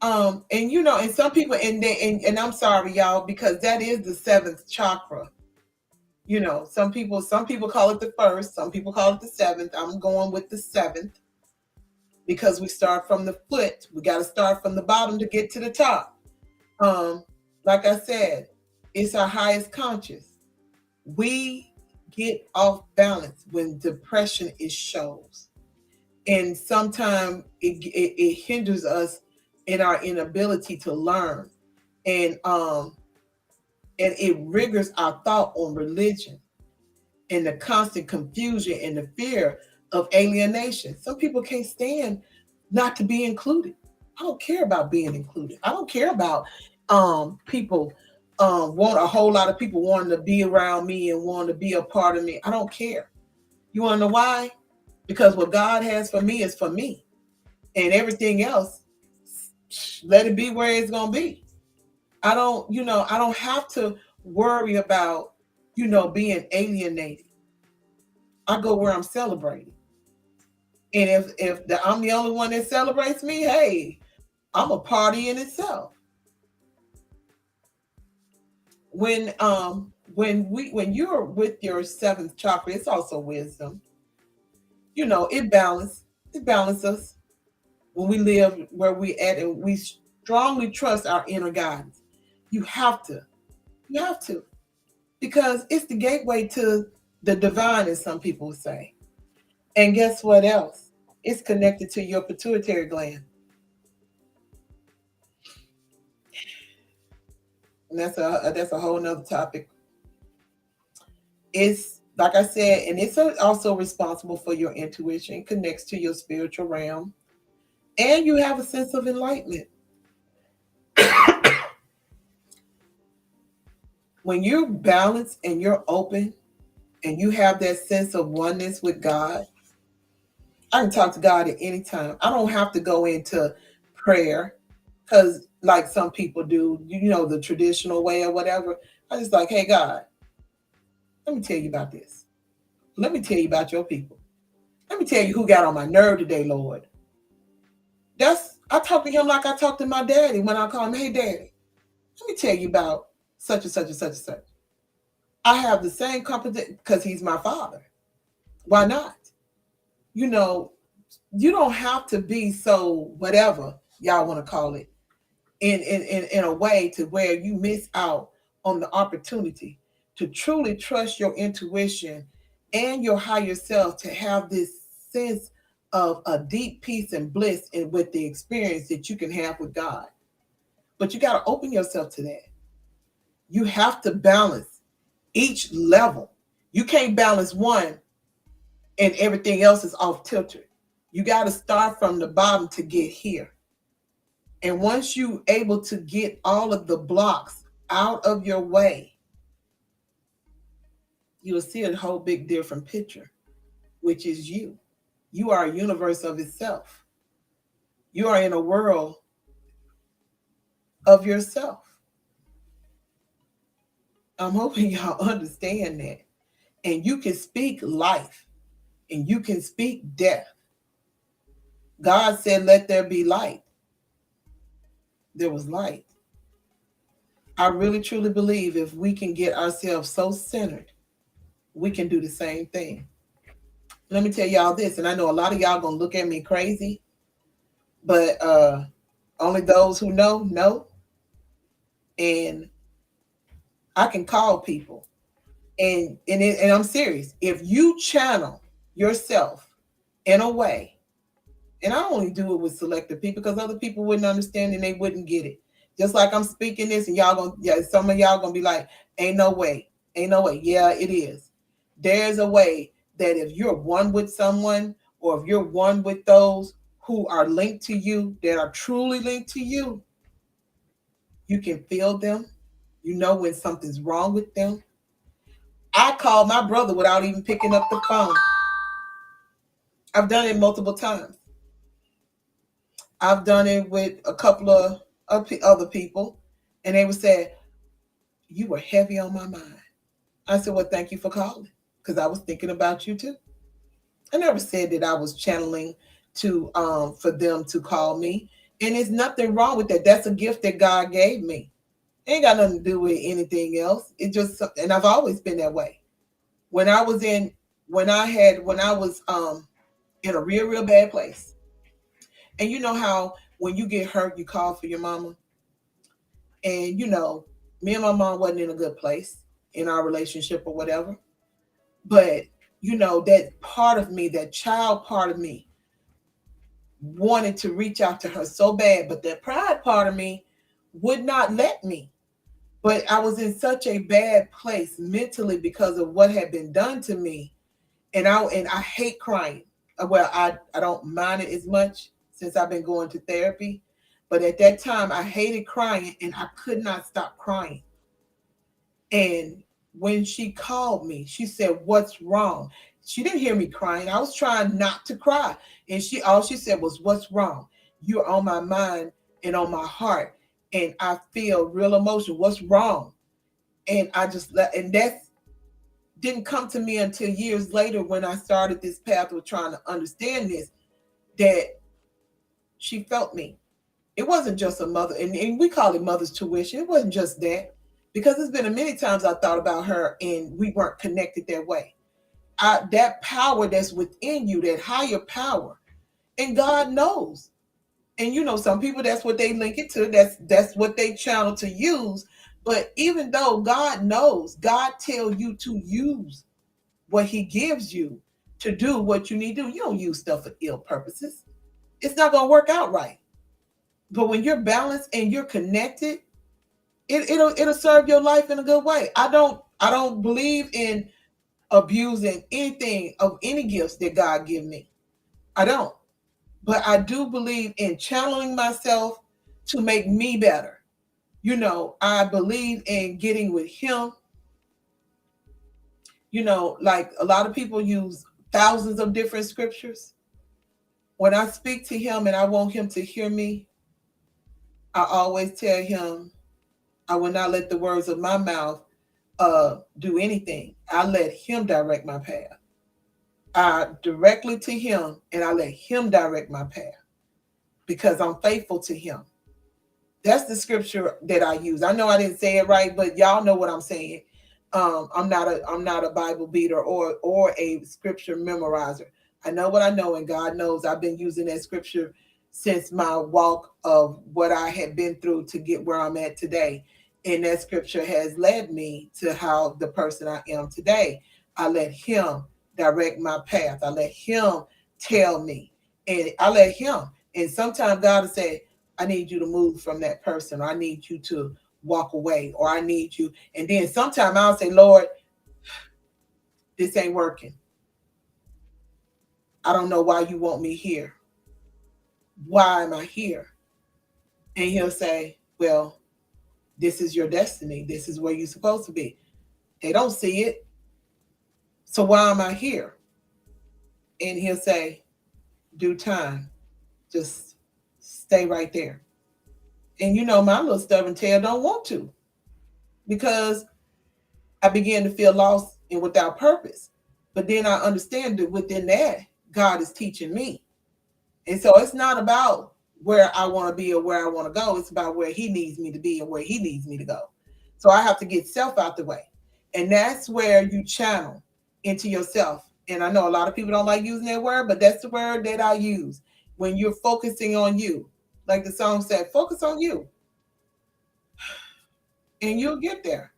And and some people and I'm sorry, y'all, because that is the seventh chakra. Some people call it the first, some people call it the seventh. I'm going with the seventh because we start from the foot. We got to start from the bottom to get to the top. Um, like I said, it's our highest conscious. We get off balance when depression is shows, and sometimes it hinders us in our inability to learn, and it rigors our thought on religion and the constant confusion and the fear of alienation. Some people can't stand not to be included. I don't care about being included. I don't care about people want a whole lot of people wanting to be around me and wanting to be a part of me. I don't care. You want to know why? Because what God has for me is for me, and everything else, let it be where it's gonna be. I don't have to worry about, being alienated. I go where I'm celebrated. And if I'm the only one that celebrates me, hey, I'm a party in itself. When you're with your seventh chakra, it's also wisdom. It balances us when we live where we at, and we strongly trust our inner guidance. You have to. You have to. Because it's the gateway to the divine, as some people say. And guess what else? It's connected to your pituitary gland. And that's a whole nother topic. It's like I said, and it's also responsible for your intuition, connects to your spiritual realm, and you have a sense of enlightenment. When you're balanced and you're open and you have that sense of oneness with God, I can talk to God at any time. I don't have to go into prayer because, like some people do, the traditional way or whatever. I just like, hey, God, let me tell you about this. Let me tell you about your people. Let me tell you who got on my nerve today, Lord. I talk to him like I talk to my daddy when I call him, hey, daddy, let me tell you about such and such and such and such. I have the same competence because he's my father. Why not? You know, you don't have to be so whatever y'all want to call it in a way to where you miss out on the opportunity to truly trust your intuition and your higher self, to have this sense of a deep peace and bliss and with the experience that you can have with God. But you got to open yourself to that. You have to balance each level. You can't balance one and everything else is off tilted. You got to start from the bottom to get here. And once you able to get all of the blocks out of your way, you'll see a whole big different picture, which is you. You are a universe of itself. You are in a world of yourself. I'm hoping y'all understand that. And you can speak life and you can speak death. God said, let there be light. There was light. I really truly believe if we can get ourselves so centered, we can do the same thing. Let me tell y'all this, and I know a lot of y'all gonna look at me crazy, but only those who know. And I can call people, and I'm serious. If you channel yourself in a way, and I only do it with selective people because other people wouldn't understand and they wouldn't get it. Just like I'm speaking this, and y'all gonna, yeah, some of y'all gonna be like, "Ain't no way, ain't no way." Yeah, it is. There's a way that if you're one with someone, or if you're one with those who are linked to you, that are truly linked to you, you can feel them. You know when something's wrong with them. I called my brother without even picking up the phone. I've done it multiple times. I've done it with a couple of other people, and they would say, "You were heavy on my mind." I said, "Well, thank you for calling, because I was thinking about you too." I never said that I was channeling to for them to call me, and there's nothing wrong with that. That's a gift that God gave me. It ain't got nothing to do with anything else. It just, and I've always been that way. When I was in, when I was in a real bad place, and you know how when you get hurt, you call for your mama, and me and my mom wasn't in a good place in our relationship or whatever, but that part of me, that child part of me, wanted to reach out to her so bad, but that pride part of me would not let me. But I was in such a bad place mentally because of what had been done to me, and I hate crying. Well, I don't mind it as much since I've been going to therapy, but at that time I hated crying and I could not stop crying. And when she called me, she said, "What's wrong?" She didn't hear me crying. I was trying not to cry. And all she said was, "What's wrong? You're on my mind and on my heart. And I feel real emotion. What's wrong?" And I just let, and that didn't come to me until years later when I started this path of trying to understand this, that she felt me. It wasn't just a mother, and we call it mother's tuition. It wasn't just that, because there's been a many times I thought about her and we weren't connected that way. That power that's within you, that higher power, and God knows. And some people, that's what they link it to. That's what they channel to use. But even though God knows, God tells you to use what He gives you to do what you need to do. You don't use stuff for ill purposes. It's not gonna work out right. But when you're balanced and you're connected, it'll serve your life in a good way. I don't believe in abusing anything of any gifts that God give me. I don't. But I do believe in channeling myself to make me better. I believe in getting with Him. Like a lot of people use thousands of different scriptures. When I speak to Him and I want Him to hear me, I always tell Him, I will not let the words of my mouth do anything. I let Him direct my path. I directly to Him, and I let Him direct my path because I'm faithful to Him. That's the scripture that I use. I know I didn't say it right, but y'all know what I'm saying. I'm not a Bible beater or a scripture memorizer. I know what I know, and God knows I've been using that scripture since my walk of what I had been through to get where I'm at today. And that scripture has led me to how the person I am today. I let Him direct my path. I let Him tell me, and I let Him. And sometimes God will say, "I need you to move from that person, or I need you to walk away, or I need you." And then sometimes I'll say, "Lord, this ain't working. I don't know why you want me here. Why am I here?" And He'll say, "Well, this is your destiny. This is where you're supposed to be." They don't see it. So why am I here? And He'll say, "Due time. Just stay right there." And my little stubborn tail don't want to, because I began to feel lost and without purpose. But then I understand that within that, God is teaching me. And so it's not about where I want to be or where I want to go. It's about where He needs me to be and where He needs me to go. So I have to get self out the way. And that's where you channel into yourself. And I know a lot of people don't like using that word, but that's the word that I use. When you're focusing on you, like the song said, focus on you, and you'll get there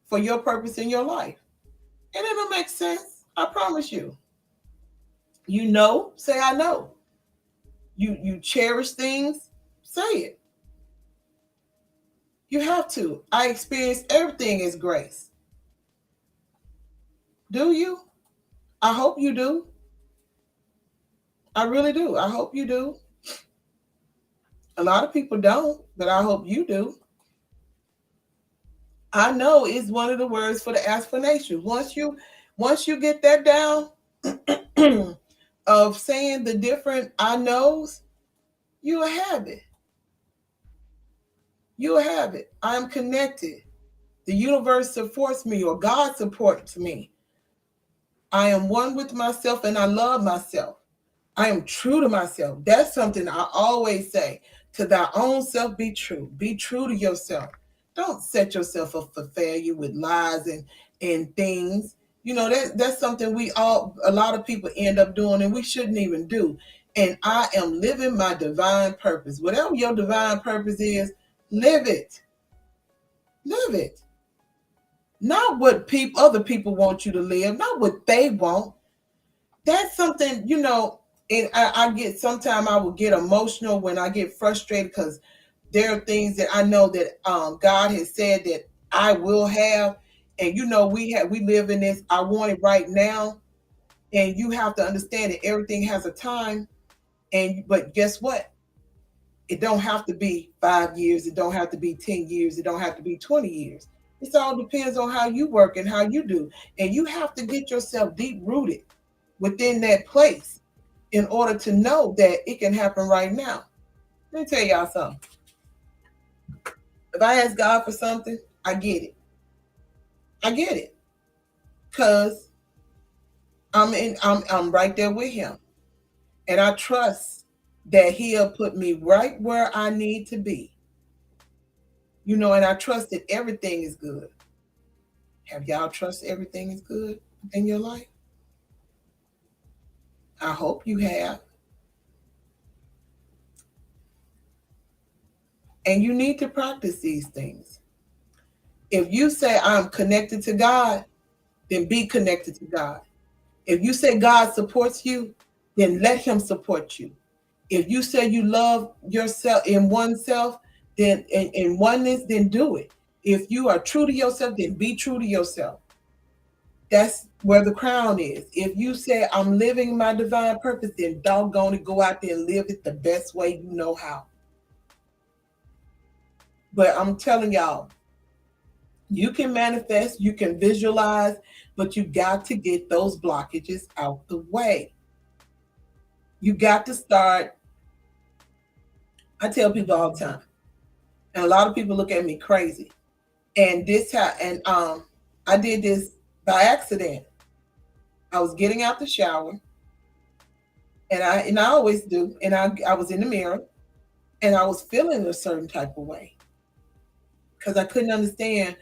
for your purpose in your life. And it'll make sense. I promise you. Say I know. You cherish things, say it. You have to. I experience everything as grace. Do you? I hope you do. I really do. I hope you do. A lot of people don't, but I hope you do. I know is one of the words for the explanation. Once you get that down of saying the different I knows, you'll have it. You'll have it. I'm connected. The universe supports me, or God supports me. I am one with myself and I love myself. I am true to myself. That's something I always say. To thy own self be true. Be true to yourself. Don't set yourself up for failure with lies and things. That's something we all a lot of people end up doing and we shouldn't even do. And I am living my divine purpose. Whatever your divine purpose is, live it. Live it. Not what other people want you to live, not what they want. That's something, and I get sometimes I will get emotional when I get frustrated because there are things that I know that God has said that I will have. And we live in this, I want it right now. And you have to understand that everything has a time. But guess what? It don't have to be 5 years, it don't have to be 10 years, it don't have to be 20 years. It all depends on how you work and how you do. And you have to get yourself deep rooted within that place in order to know that it can happen right now. Let me tell y'all something. If I ask God for something, I get it. I get it. Cause I'm right there with him. And I trust that he'll put me right where I need to be. And I trust that everything is good. Have y'all trust everything is good in your life? I hope you have. And you need to practice these things. If you say I'm connected to God, then be connected to God. If you say God supports you, then let him support you. If you say you love yourself in oneself, then in oneness, then do it. If you are true to yourself, then be true to yourself. That's where the crown is. If you say I'm living my divine purpose, then doggone it, go out there and live it the best way you know how. But I'm telling y'all, you can manifest, you can visualize, but you got to get those blockages out the way. You got to start. I tell people all the time, and a lot of people look at me crazy. And I did this by accident. I was getting out the shower, and I always do, and I was in the mirror, and I was feeling a certain type of way because I couldn't understand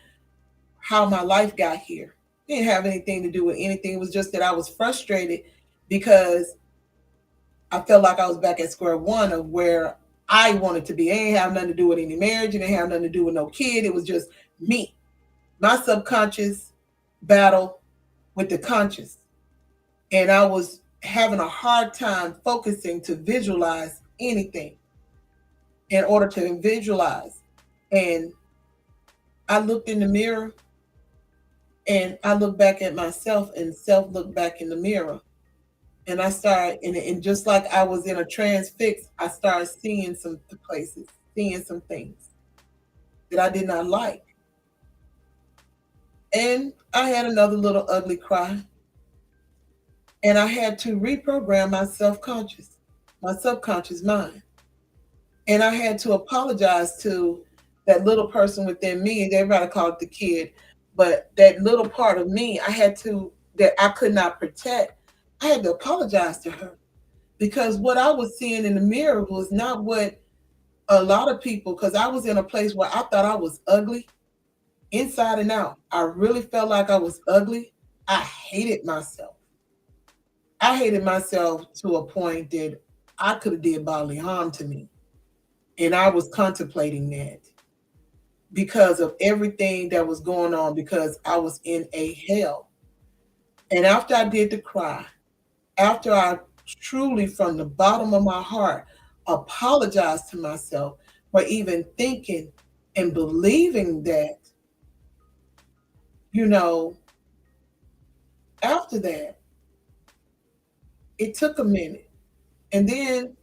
how my life got here. It didn't have anything to do with anything. It was just that I was frustrated because I felt like I was back at square one of where I wanted to be. It didn't have nothing to do with any marriage. It didn't have nothing to do with no kid. It was just me, my subconscious battle with the conscious. And I was having a hard time focusing to visualize anything in order to visualize. And I looked in the mirror and I looked back at myself and self looked back in the mirror. And I started, and just like I was in a transfix, I started seeing some places, seeing some things that I did not like. And I had another little ugly cry. And I had to reprogram my subconscious mind. And I had to apologize to that little person within me. Everybody called it the kid, but that little part of me, that I could not protect. I had to apologize to her because what I was seeing in the mirror was not what a lot of people, because I was in a place where I thought I was ugly inside and out. I really felt like I was ugly. I hated myself. I hated myself to a point that I could have did bodily harm to me. And I was contemplating that because of everything that was going on, because I was in a hell. And after I did the cry, after I truly from the bottom of my heart apologized to myself for even thinking and believing that, you know, after that, it took a minute. And then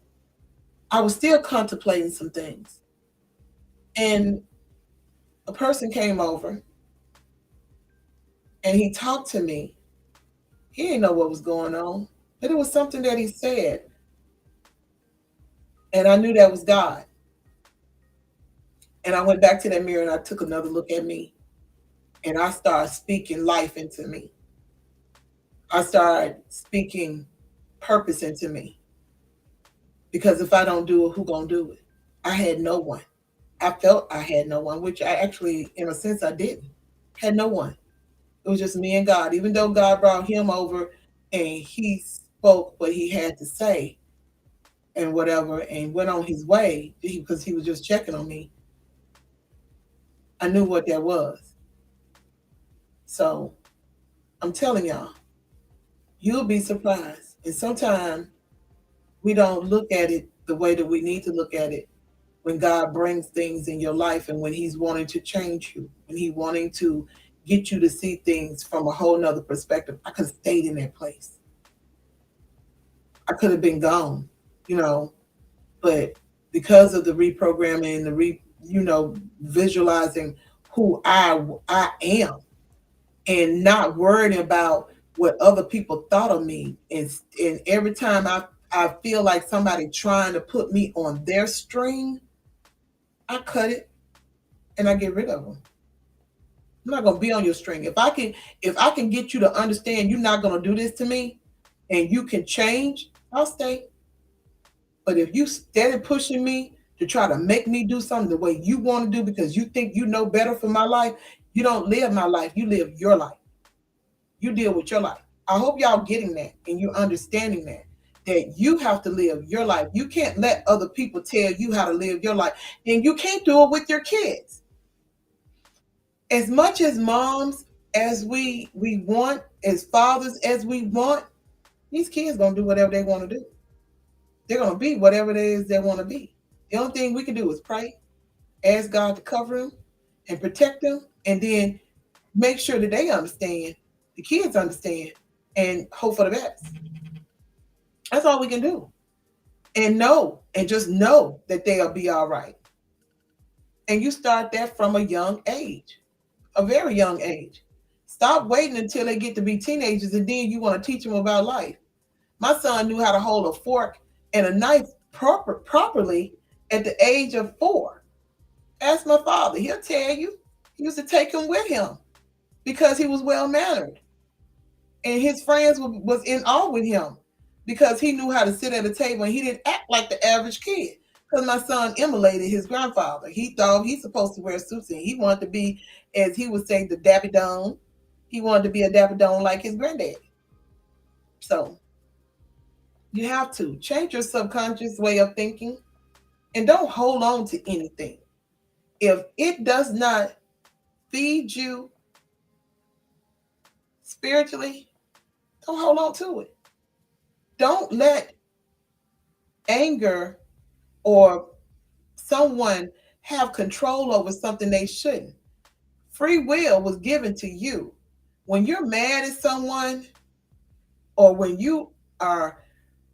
I was still contemplating some things. And a person came over and he talked to me. He didn't know what was going on, but it was something that he said, and I knew that was God. And I went back to that mirror and I took another look at me, and I started speaking life into me. I started speaking purpose into me, because if I don't do it, who gonna do it? I had no one. I felt I had no one, which I actually, in a sense, I didn't. Had no one. It was just me and God. Even though God brought him over and he spoke what he had to say and whatever and went on his way because he was just checking on me, I knew what that was. So I'm telling y'all, you'll be surprised. And sometimes we don't look at it the way that we need to look at it when God brings things in your life and when he's wanting to change you, when he's wanting to get you to see things from a whole nother perspective. I could have stayed in that place. I could have been gone, you know, but because of the reprogramming and visualizing who I am and not worrying about what other people thought of me. And every time I feel like somebody trying to put me on their string, I cut it and I get rid of them. I'm not gonna be on your string. If I can get you to understand you're not gonna do this to me and you can change, I'll stay. But if you steady pushing me to try to make me do something the way you want to do because you think you know better for my life, you don't live my life, you live your life. You deal with your life. I hope y'all getting that and you understanding that you have to live your life. You can't let other people tell you how to live your life, and you can't do it with your kids. As much as moms as we want, as fathers as we want, these kids gonna do whatever they want to do. They're gonna be whatever it is they want to be. The only thing we can do is pray, ask God to cover them and protect them, and then make sure that they understand, the kids understand, and hope for the best. That's all we can do. And just know that they'll be all right. And you start that from a young age, a very young age. Stop waiting until they get to be teenagers and then you want to teach them about life. My son knew how to hold a fork and a knife properly at the age of 4. Ask my father, he'll tell you. He used to take him with him because he was well mannered. And his friends was in awe with him because he knew how to sit at a table and he didn't act like the average kid. Because my son emulated his grandfather. He thought he's supposed to wear suits and he wanted to be, as he would say, the Dappy Don. He wanted to be a Dappy Don like his granddaddy. So you have to change your subconscious way of thinking and don't hold on to anything. If it does not feed you spiritually, don't hold on to it. Don't let anger or someone have control over something they shouldn't. Free will was given to you. When you're mad at someone or when you are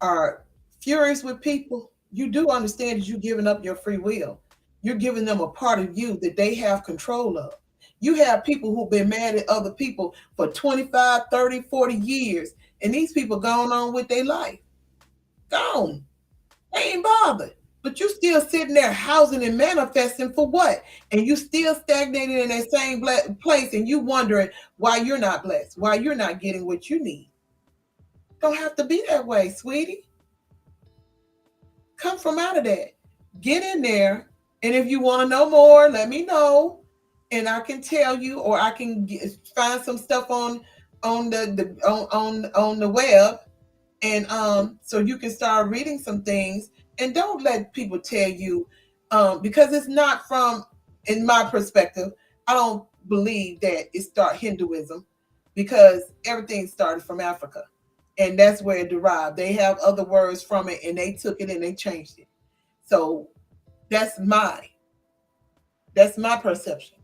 are furious with people, you do understand that you're giving up your free will. You're giving them a part of you that they have control of. You have people who've been mad at other people for 25, 30, 40 years, and these people gone on with their life. Gone. They ain't bothered. But you still sitting there housing and manifesting for what? And you still stagnated in that same place and you wondering why you're not blessed, why you're not getting what you need. Don't have to be that way, sweetie. Come from out of that. Get in there. And if you want to know more, let me know. And I can tell you, or I can find some stuff on the web, and so you can start reading some things. And don't let people tell you, because it's not from, in my perspective, I don't believe that it started Hinduism, because everything started from Africa, and that's where it derived. They have other words from it, and they took it and they changed it. So that's my perception.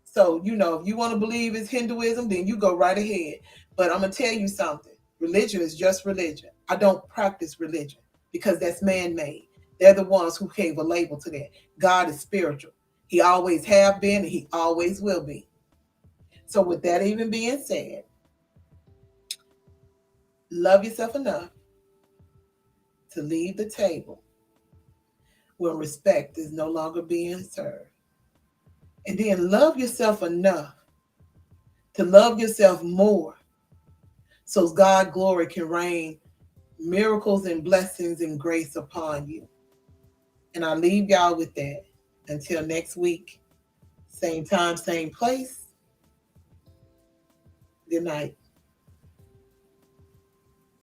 So, if you want to believe it's Hinduism, then you go right ahead. But I'm going to tell you something. Religion is just religion. I don't practice religion because that's man-made. They're the ones who gave a label to that. God is spiritual. He always have been and he always will be. So with that even being said, love yourself enough to leave the table when respect is no longer being served. And then love yourself enough to love yourself more so God glory can rain miracles and blessings and grace upon you. And I leave y'all with that. Until next week, same time, same place. Good night.